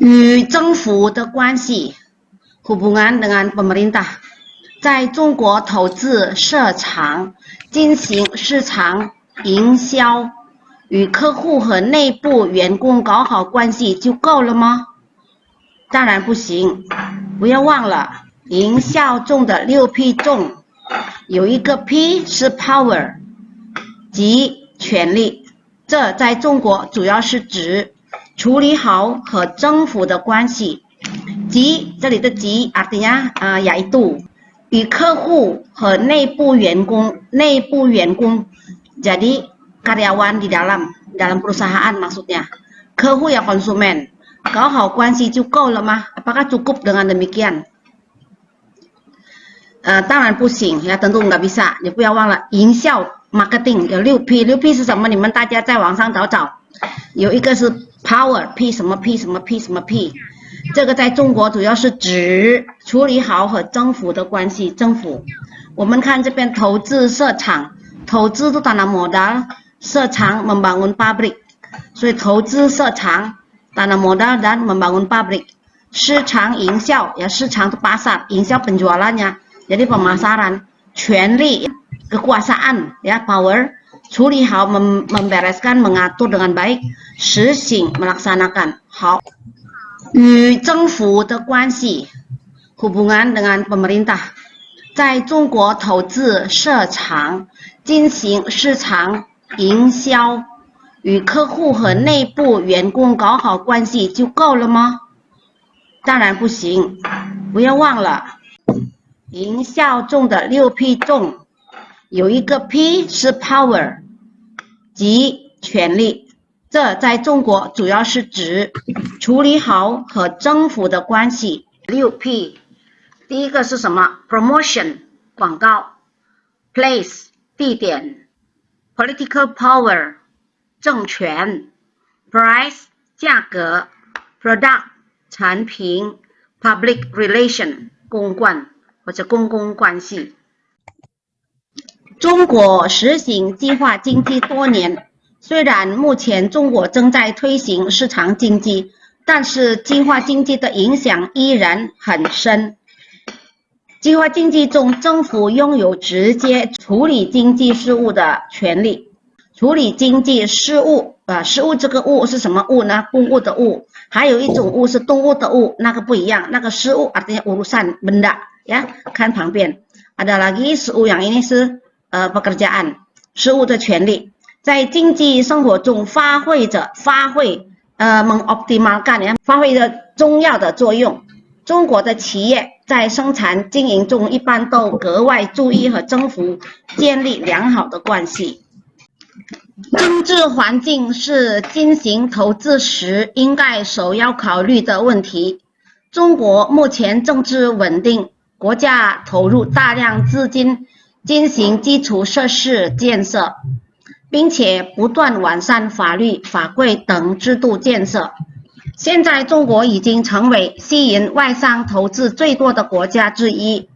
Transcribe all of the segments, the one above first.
与政府的关系 hubungan dengan pemerintah 在中国投资设厂进行市场营销与客户和内部员工搞好关系就够了吗？当然不行，不要忘了营销中的6P 中有一个 P 是 power 即权力，这在中国主要是指处理好和政府的关系，即这里的即 artinya yaitu 与客户和内部员工jadi karyawan di dalam perusahaan maksudnya 客户 ya konsumen 搞好关系就够了吗？ Apakah cukup dengan demikian？ 当然不行呀，tentu nggak bisa。你不要忘了，营销 marketing 有6P，6P 是什么？你们大家在网上找。有一个是 power P 什么 P 什么 P 什么 P， 这个在中国主要是指处理好和政府的关系。政府，我们看这边投资设厂，投资itu tanam modal， 设厂 membangun pabrik， 所以投资设厂 tanam modal dan membangun pabrik。市场营销 ya 市场 itu pasar， 营销 penjualannya jadi pemasaran， 权力 kekuasaan ya power， 处理好 membereskan mengatur dengan baik， 实行 melaksanakan 好。与政府的关系 hubungan dengan pemerintah 在中国投资设厂进行市场营销与客户和内部员工搞好关系就够了吗？当然不行，不要忘了营销中的6P 中有一个 P 是 power 即权力，这在中国主要是指处理好和政府的关系。6P 第一个是什么？ promotion 广告， place 地点， political power 政权， price 价格， product 产品， public relation 公关或者公共关系。中国实行计划经济多年，虽然目前中国正在推行市场经济，但是计划经济的影响依然很深。计划经济中，政府拥有直接处理经济事务的权利。处理经济事务，事务这个物是什么物呢？公物的物，还有一种物是动物的物，那个不一样。那个事务 artinya urusan benda ya， 看旁边。ada lagi 事务 yang ini 是pekerjaan， 事务的权利在经济生活中发挥mengoptimalkan 呀，发挥着重要的作用。中国的企业在生产经营中一般都格外注意和政府建立良好的关系。政治环境是进行投资时应该首要考虑的问题。中国目前政治稳定，国家投入大量资金进行基础设施建设，并且不断完善法律法规等制度建设。现在中国已经成为吸引外商投资最多的国家之一。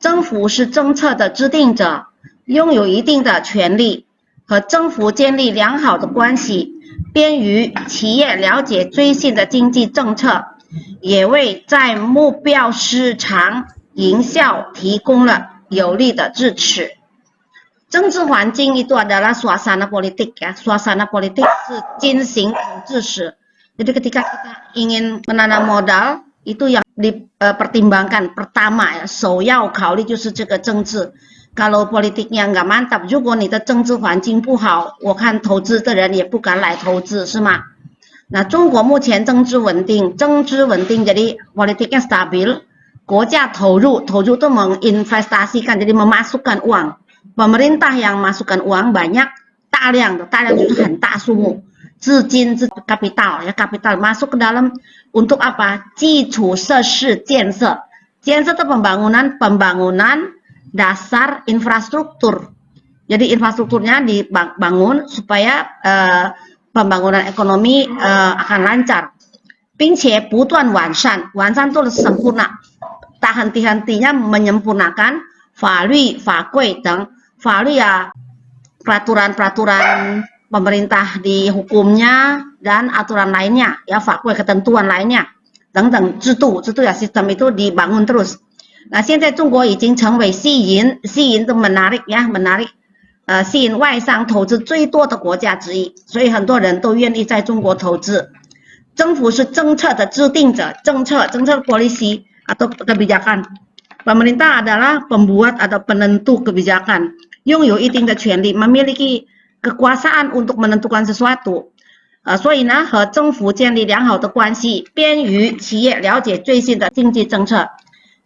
政府是政策的制定者，拥有一定的权利，和政府建立良好的关系，便于企业了解最新的经济政策，也为在目标市场营销提供了有力的支持。政治环境 itu adalah suasana politik ya. Suasana politik 是进行投资时。Jadi ketika kita ingin menanam modal, itu yang dipertimbangkan pertama ya, 首要考虑就是这个政治。Kalau politiknya nggak mantap juga， 你的政治环境不好，我看投资的人也不敢来投资，是吗？那中国目前政治稳定 jadi politiknya stabil， 国家投入 itu menginvestasikan jadi memasukkan uang， pemerintah yang masukkan uang banyak， 大量就是很大数目，资金 capital ya capital masuk ke dalam untuk apa？ 基础设施建设，建设的 pembangunan dasar infrastruktur. Jadi infrastrukturnya dibangun supaya pembangunan ekonomi akan lancar. 并且不断完善 itu sempurna， tak henti-hentinya menyempurnakan 法律法规等法律ya peraturan pemerintah di hukumnya dan aturan lainnya ya fakwe ketentuan lainnya 等等制度ya sistem itu dibangun terus. Nah, 现在中国已经成为吸引的 menarik 吸引外商投资最多的国家之一，所以很多人都愿意在中国投资。政府是政策的制定者，政策 polisi atau kebijakan. Pemerintah adalah pembuat atau penentu kebijakan, 拥有一定的权利 memiliki kekuasaan untuk menentukan sesuatu. 所以呢，和政府建立良好的关系，便于企业了解最新的经济政策。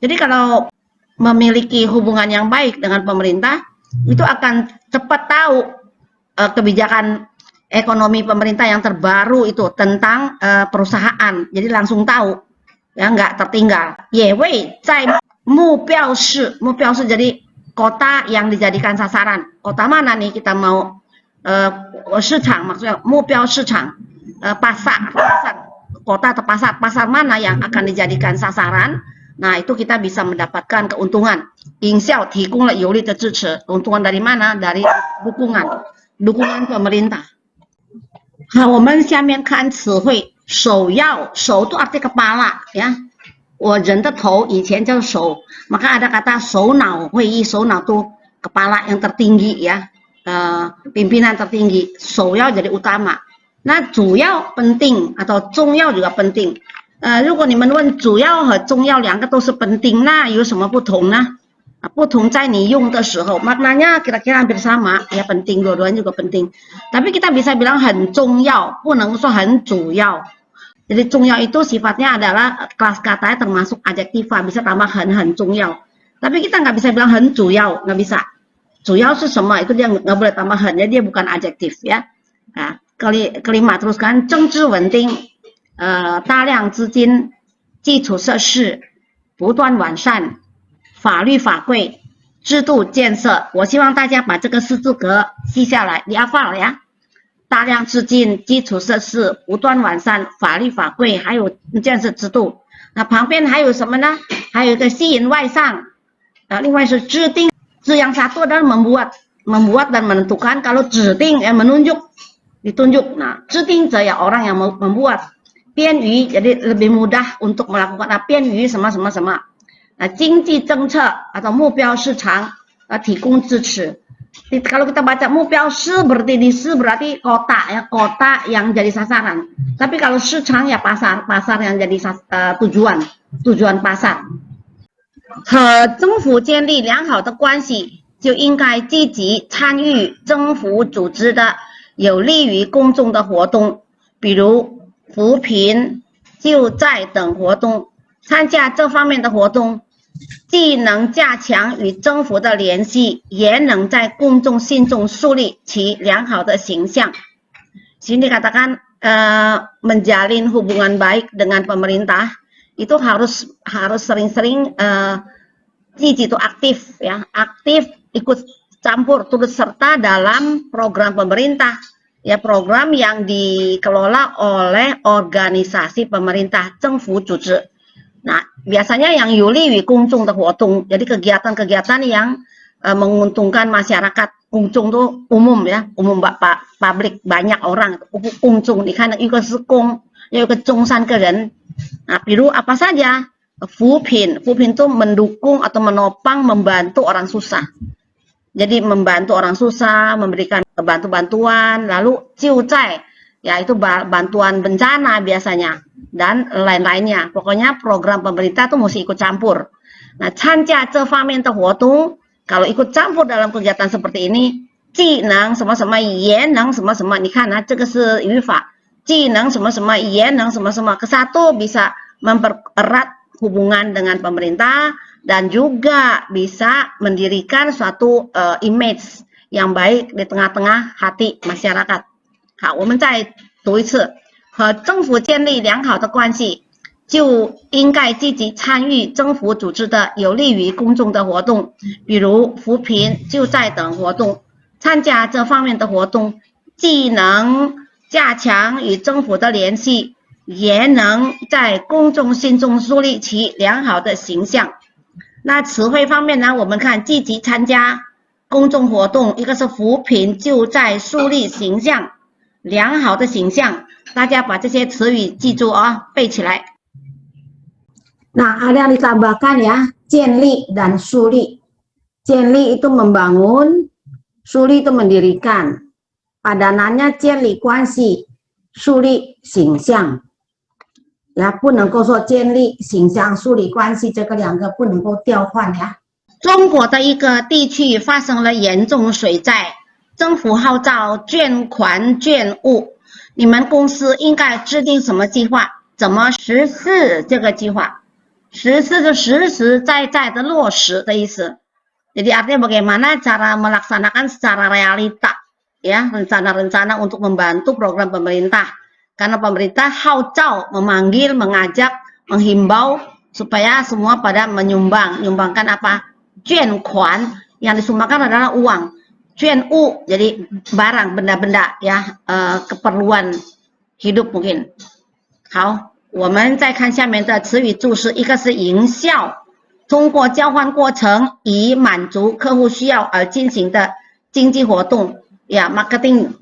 Jadi kalau memiliki hubungan yang baik dengan pemerintah, itu akan cepat tahu kebijakan ekonomi pemerintah yang terbaru itu tentang perusahaan. Jadi langsung tahu, ya nggak tertinggal. 也为在目标市 jadi kota yang dijadikan sasaran. Kota mana nih kita mau 市场 maksudnya 目标市场 pasar kota atau pasar mana yang akan dijadikan sasaran. Nah, itu kita bisa mendapatkan keuntungan. 营销提供了有力的支持， keuntungan dari mana? Dari dukungan pemerintah. 好，我们下面看词汇。首要，首 itu arti kepala, ya. 我人的头以前叫首， maka ada kata 首脑会议，首脑 itu kepala yang tertinggi, ya. Pimpinan tertinggi. 首要 jadi utama. Nah, 主要 penting atau 重要 juga penting. 如果你们问主要和重要两个都是 penting， 那有什么不同呢？不同在你用的时候 maknanya kira-kira hampir sama, ya penting, dua-duanya juga penting. Tapi kita bisa bilang 很重要， 不能说很主要。 Jadi 重要 itu sifatnya adalah kelas katanya termasuk adjektiva, bisa tambah 很重要。 Tapi kita nggak bisa bilang 很主要， nggak bisa. 主要是什么 itu dia nggak boleh tambah 很， jadi dia bukan adjektif, ya. Nah, kelima teruskan 政治稳定， 大量资金， 基础设施， 不断完善， 法律法规， 制度建设。 我希望大家把这个四字格记下来， dihafal ya。 大量资金， 基础设施， 不断完善， 法律法规， 还有建设制度。 那旁边还有什么呢？ 还有一个吸引外商， 另外是制定。 yang satu adalah membuat dan menentukan. Kalau 指定 ya menunjuk, ditunjuk. Nah, 制定者 ya orang yang membuat. 便于 jadi lebih mudah untuk melakukan. Nah, 便于什么什么什么。 Nah, 经济政策 atau 目标市场 提供支持。 Kalau kita baca 目标市 berarti di 市 berarti kota, ya, kota yang jadi sasaran. Tapi kalau 市场 ya pasar yang jadi tujuan pasar. 和政府建立良好的关系， 就应该积极参与政府组织的有利于公众的活动， 比如扶贫、救灾等活动。 参加这方面的活动， 既能加强与政府的联系， 也能在公众心中树立其良好的形象。 Sini dikatakan menjalin hubungan baik dengan pemerintah itu harus sering-sering 积极 itu aktif, ya, aktif ikut campur turut serta dalam program pemerintah, ya, program yang dikelola oleh organisasi pemerintah, 政府组织。 Nah, biasanya yang 有利于公众的活动, jadi kegiatan-kegiatan yang menguntungkan masyarakat. 公众 itu umum, ya, umum publik, banyak orang. 公众 你看一个是公， 有一个中山个人。 Nah, 比如 apa saja? 扶贫 itu mendukung atau menopang, membantu orang susah. Jadi membantu orang susah, memberikan bantuan. Lalu 救灾, ya itu bantuan bencana biasanya, dan lain-lainnya. Pokoknya program pemerintah tuh mesti ikut campur. Nah, 参加这方面的活动, kalau ikut campur dalam kegiatan seperti ini, 技能什么什么，也能什么什么。你看啊，这个是语法，技能什么什么，也能什么什么。Kesatu bisa mempererat hubungan dengan pemerintah dan juga bisa mendirikan suatu image yang baik di tengah-tengah hati masyarakat. 好，我们再读一次，和政府建立良好的关系， 就应该积极参与政府组织的有利于公众的活动， 比如扶贫、救灾等活动。 参加这方面的活动， 既能加强与政府的联系， 也能在公众心中树立其良好的形象。 那词汇方面呢，我们看积极参加公众活动， 一个是扶贫、救灾、树立形象、良好的形象。 大家把这些词语记住啊，背起来。Nah, ada yang ditambahkan ya, Jianli dan Suli. Jianli itu membangun, Suli itu mendirikan. Padanannya Jianli Guanxi, Suli Xingxiang。呀，不能够说建立形象树立关系，这个两个不能够调换呀。中国的一个地区发生了严重水灾，政府号召捐款捐物，你们公司应该制定什么计划？怎么实施这个计划？实施是实实在在的落实的意思。Jadi artinya bagaimana cara melaksanakan secara realita ya rencana-rencana untuk membantu program pemerintah. Karena pemerintah hauzao memanggil, mengajak, menghimbau supaya semua pada menyumbangkan apa? Juan kuan yang disumbangkan adalah uang. Juan u jadi barang, benda-benda ya keperluan hidup mungkin. 好，我们再看下面的词语注释，一个是营销。通过交换过程以满足客户需要而进行的经济活动呀 ，marketing。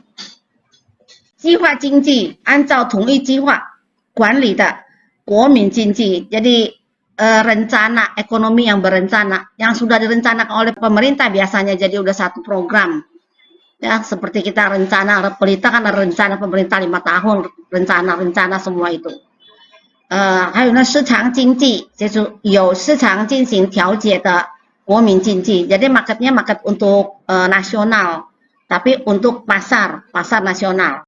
计划经济按照同一计划管理的国民经济， jadi rencana ekonomi yang berencana, yang sudah direncanakan oleh pemerintah biasanya jadi udah satu program. Ya, seperti kita rencana pelita kan ada rencana pemerintah 5 tahun, rencana semua itu. 还有呢，市场经济就是有市场进行调节的国民经济。Jadi marketnya market untuk nasional, tapi untuk pasar nasional.